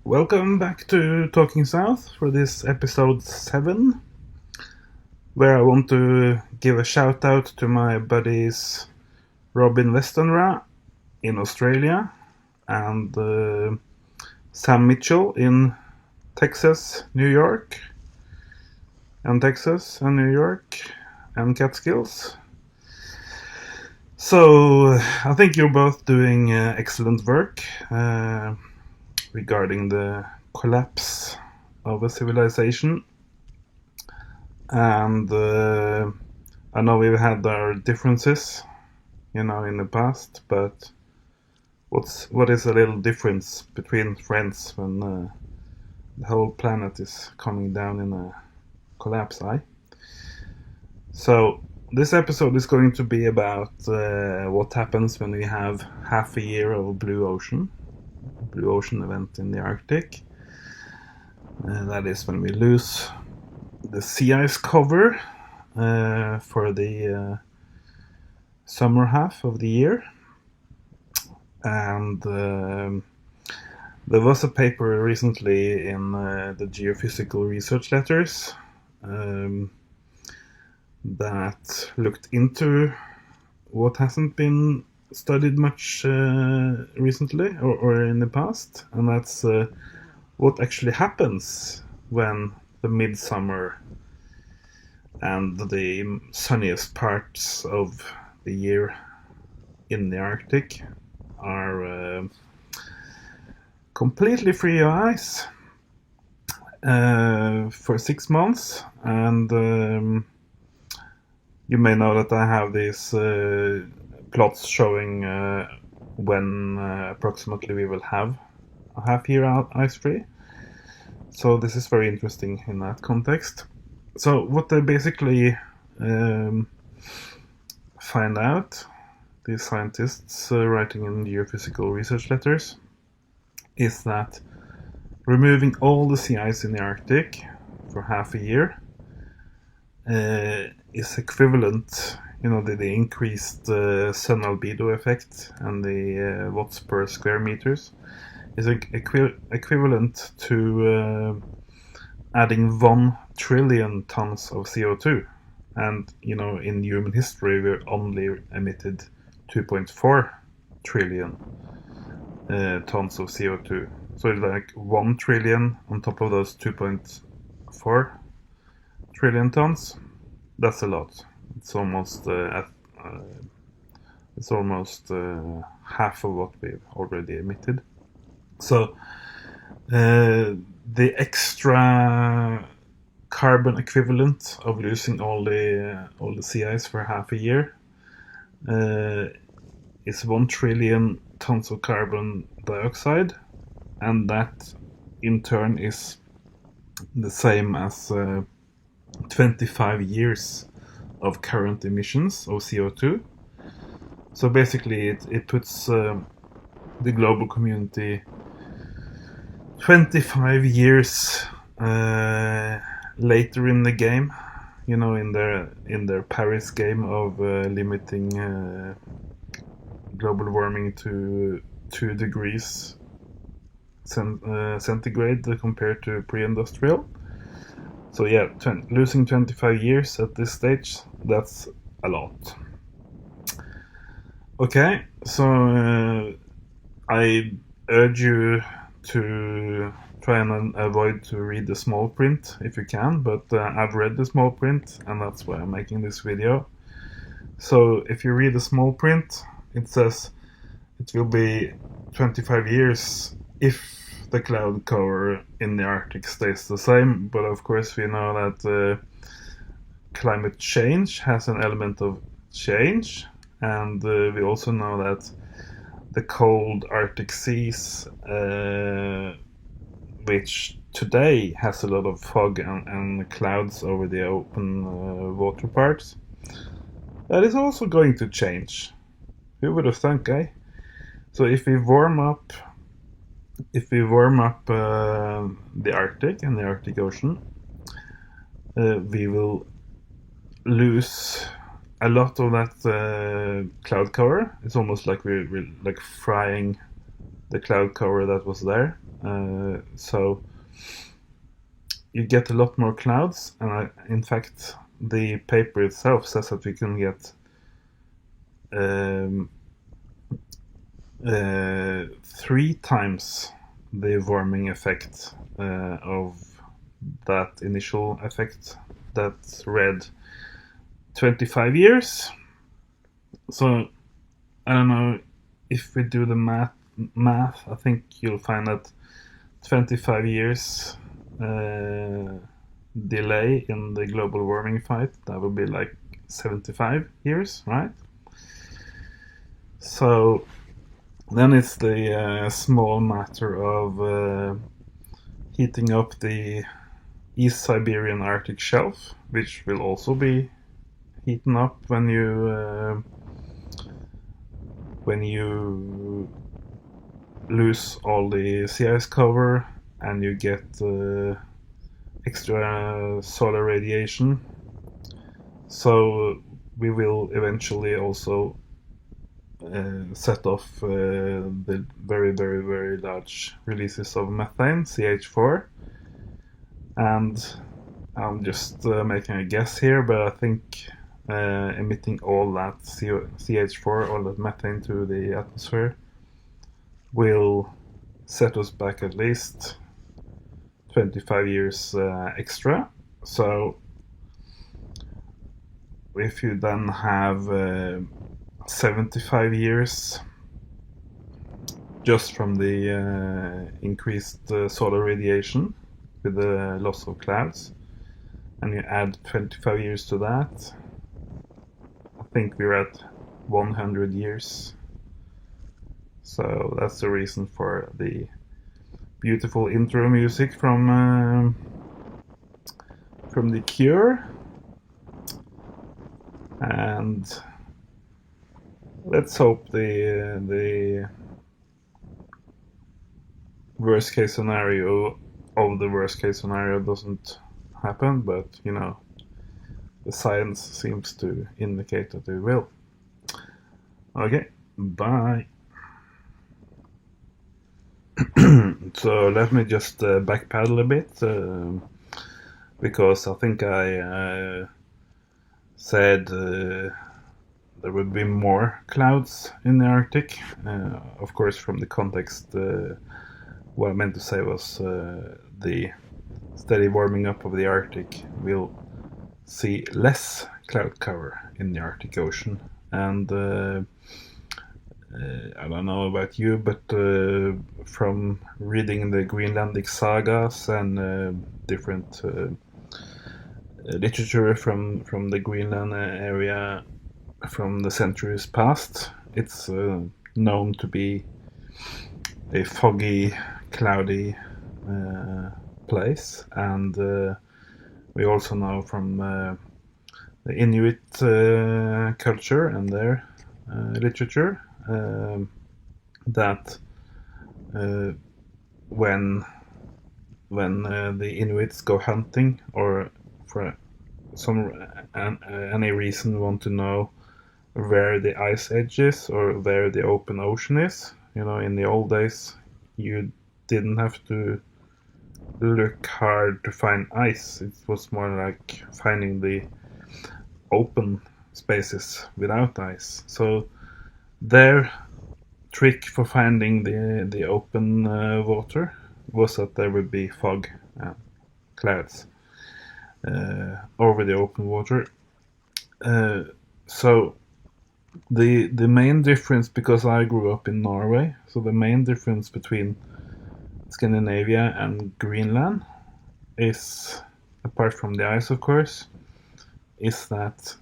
Welcome back to Talking South for this episode 7, where I want to give a shout out to my buddies Robin Westenra in Australia and Sam Mitchell in Texas, New York, and New York, and Catskills. So I think you're both doing excellent work regarding the collapse of a civilization, and I know we've had our differences, in the past, but what is a little difference between friends when the whole planet is coming down in a collapse, So this episode is going to be about what happens when we have half a year of blue ocean event in the Arctic. That is when we lose the sea ice cover for the summer half of the year. And there was a paper recently in the Geophysical Research Letters that looked into what hasn't been studied much recently or in the past, and that's what actually happens when the midsummer and the sunniest parts of the year in the Arctic are completely free of ice for 6 months. And you may know that I have these plots showing when approximately we will have a half year out ice free. So this is very interesting in that context. So what they basically find out, these scientists writing in Geophysical Research Letters, is that removing all the sea ice in the Arctic for half a year is equivalent, the increased sun albedo effect and the watts per square meters is equivalent to adding 1 trillion tons of CO2. And, in human history, we've only emitted 2.4 trillion tons of CO2. So it's like 1 trillion on top of those 2.4 trillion tons. That's a lot. It's almost half of what we've already emitted. So the extra carbon equivalent of losing all the sea ice for half a year is 1 trillion tons of carbon dioxide, and that in turn is the same as 25 years of current emissions of CO2. So basically it puts the global community 25 years later in the game, in their Paris game of limiting global warming to 2 degrees centigrade compared to pre-industrial. So yeah, losing 25 years at this stage, that's a lot. Okay, so I urge you to try and avoid to read the small print if you can, but I've read the small print, and that's why I'm making this video. So if you read the small print, it says it will be 25 years if the cloud cover in the Arctic stays the same, but of course we know that climate change has an element of change, and we also know that the cold Arctic seas, which today has a lot of fog and clouds over the open water parts, that is also going to change. Who would have thunk, eh? So if we warm up the Arctic and the Arctic Ocean, we will lose a lot of that cloud cover. It's almost like we're like frying the cloud cover that was there. So you get a lot more clouds, and in fact the paper itself says that we can get 3 times the warming effect of that initial effect that's read 25 years. So I don't know, if we do the math, I think you'll find that 25 years delay in the global warming fight, that would be like 75 years, right? So then it's the small matter of heating up the East Siberian Arctic shelf, which will also be heating up when you lose all the sea ice cover and you get extra solar radiation. So we will eventually also set off the very, very, very large releases of methane, CH4. And I'm just making a guess here, but I think emitting all that CH4, all that methane to the atmosphere, will set us back at least 25 years extra. So if you then have 75 years just from the increased solar radiation with the loss of clouds, and you add 25 years to that, I think we're at 100 years. So that's the reason for the beautiful intro music from The Cure. And let's hope the worst case scenario of the worst case scenario doesn't happen, but you know, the science seems to indicate that it will. Okay, bye. So let me just backpedal a bit, because I think I said there would be more clouds in the Arctic. Of course, from the context, what I meant to say was the steady warming up of the Arctic will see less cloud cover in the Arctic Ocean. And I don't know about you, but from reading the Greenlandic sagas and different literature from the Greenland area from the centuries past, it's known to be a foggy, cloudy place. And we also know from the Inuit culture and their literature that when the Inuits go hunting, or for any reason want to know where the ice edge is or where the open ocean is, you know, in the old days you didn't have to look hard to find ice. It was more like finding the open spaces without ice. So their trick for finding the open water was that there would be fog and clouds over the open water. So the main difference, because I grew up in Norway, so the main difference between Scandinavia and Greenland is, apart from the ice of course, is that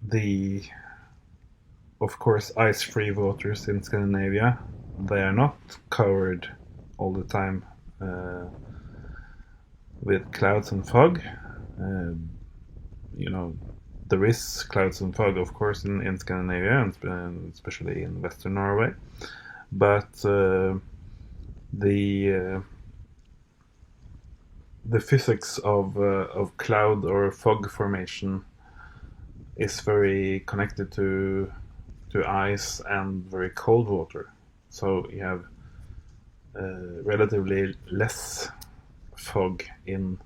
the, of course, ice-free waters in Scandinavia, they are not covered all the time with clouds and fog. You know, there is clouds and fog, of course, in Scandinavia, and especially in Western Norway. But the physics of cloud or fog formation is very connected to ice and very cold water. So you have relatively less fog in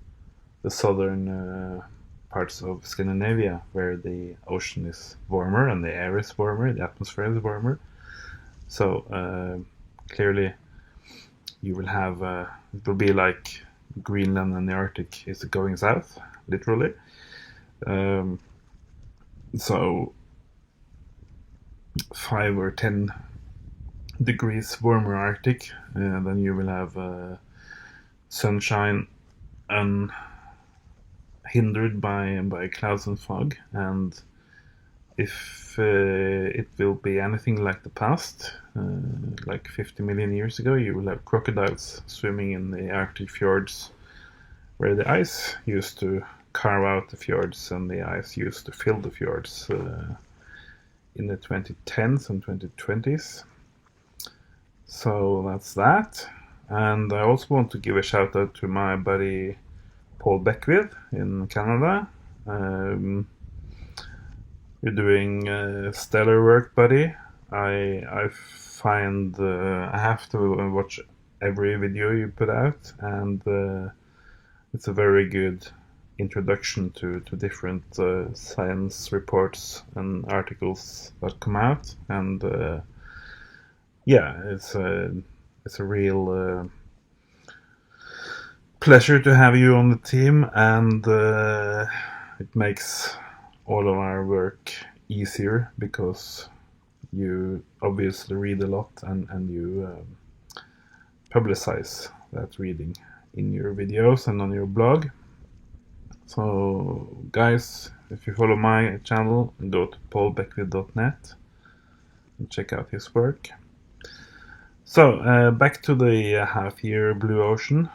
the southern parts of Scandinavia, where the ocean is warmer and the air is warmer, the atmosphere is warmer. So clearly you will have, it will be like Greenland and the Arctic is going south, literally. So 5 or 10 degrees warmer Arctic, then you will have sunshine unhindered by clouds and fog. And if it will be anything like the past, like 50 million years ago, you will have crocodiles swimming in the Arctic fjords, where the ice used to carve out the fjords and the ice used to fill the fjords in the 2010s and 2020s. So that's that. And I also want to give a shout out to my buddy Paul Beckwith in Canada. You're doing stellar work, buddy. I find I have to watch every video you put out, and it's a very good introduction to different science reports and articles that come out. And yeah, it's a real pleasure to have you on the team, and it makes all of our work easier because you obviously read a lot and you publicize that reading in your videos and on your blog. So guys, if you follow my channel, go to paulbeckwith.net and check out his work. So back to the half-year Blue Ocean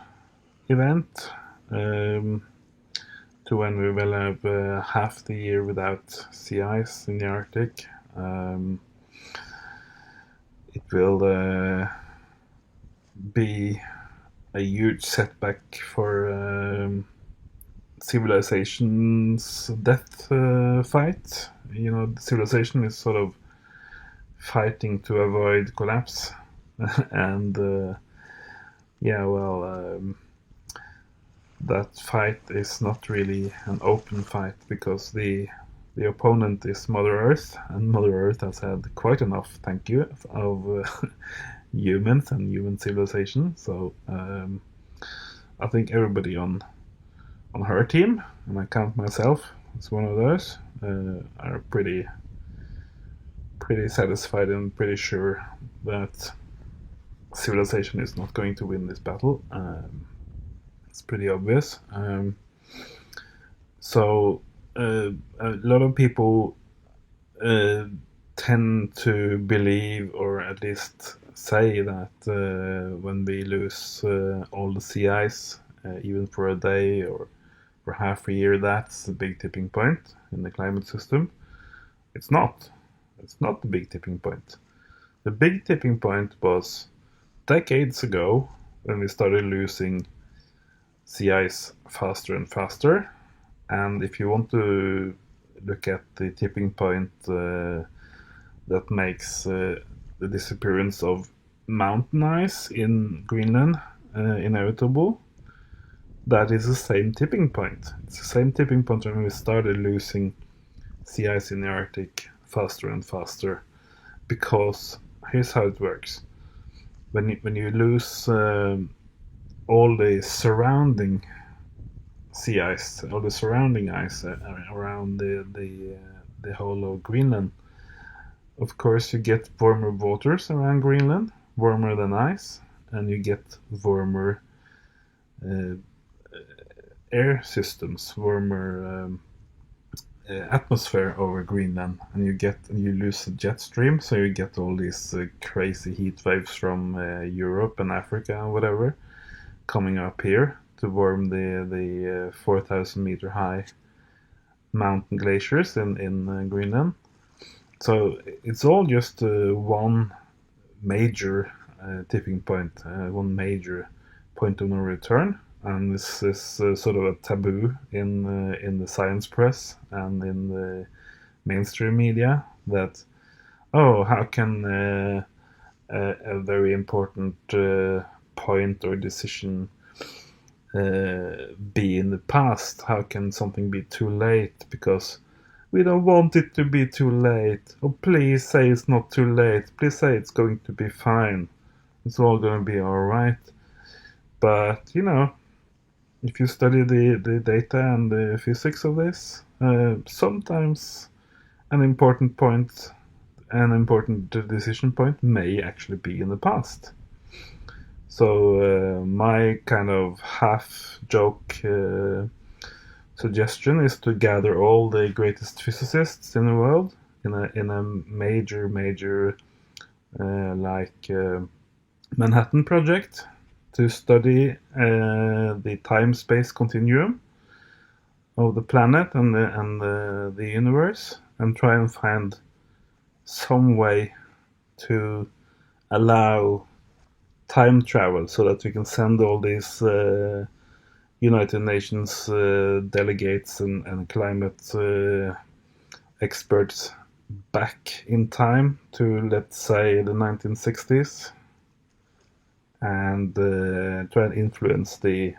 event, to when we will have half the year without sea ice in the Arctic. It will be a huge setback for civilization's death fight. You know, civilization is sort of fighting to avoid collapse. And yeah, well, that fight is not really an open fight because the opponent is Mother Earth, and Mother Earth has had quite enough, thank you, of humans and human civilization. So I think everybody on her team, and I count myself as one of those, are pretty satisfied and pretty sure that civilization is not going to win this battle. It's pretty obvious. So a lot of people tend to believe, or at least say, that when we lose all the sea ice, even for a day or for half a year, that's the big tipping point in the climate system. It's not. It's not the big tipping point. The big tipping point was decades ago when we started losing sea ice faster and faster. And if you want to look at the tipping point that makes the disappearance of mountain ice in Greenland inevitable, that is the same tipping point. It's the same tipping point when we started losing sea ice in the Arctic faster and faster. Because here's how it works. When you lose all the surrounding sea ice, all the surrounding ice around the whole of Greenland, of course you get warmer waters around Greenland, warmer than ice, and you get warmer air systems, warmer atmosphere over Greenland, and you lose the jet stream, so you get all these crazy heat waves from Europe and Africa and whatever coming up here to warm the 4,000 meter high mountain glaciers in Greenland. So it's all just one major tipping point, one major point of no return. And this is sort of a taboo in the science press and in the mainstream media, that how can a very important point or decision be in the past? How can something be too late? Because we don't want it to be too late. Oh, please say it's not too late. Please say it's going to be fine. It's all going to be alright. But, you know, if you study the data and the physics of this, sometimes an important point, an important decision point may actually be in the past. So my kind of half-joke suggestion is to gather all the greatest physicists in the world in a major Manhattan project to study the time-space continuum of the planet and the universe, and try and find some way to allow time travel so that we can send all these United Nations delegates and climate experts back in time to, let's say, the 1960s, and try and influence the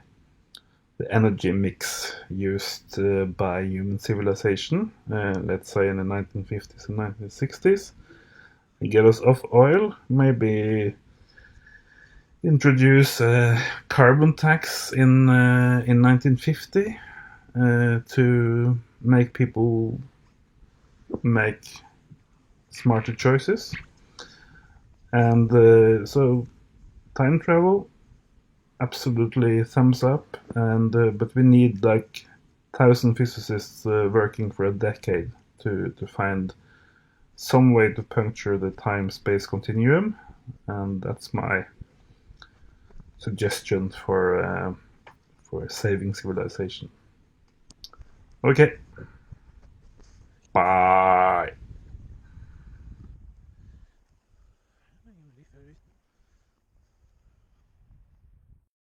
energy mix used by human civilization, let's say in the 1950s and 1960s, and get us off oil, maybe introduce a carbon tax in 1950 to make people make smarter choices. And so time travel, absolutely thumbs up. And but we need like 1,000 physicists working for a decade to find some way to puncture the time-space continuum, and that's my suggestion for saving civilization. Okay, bye.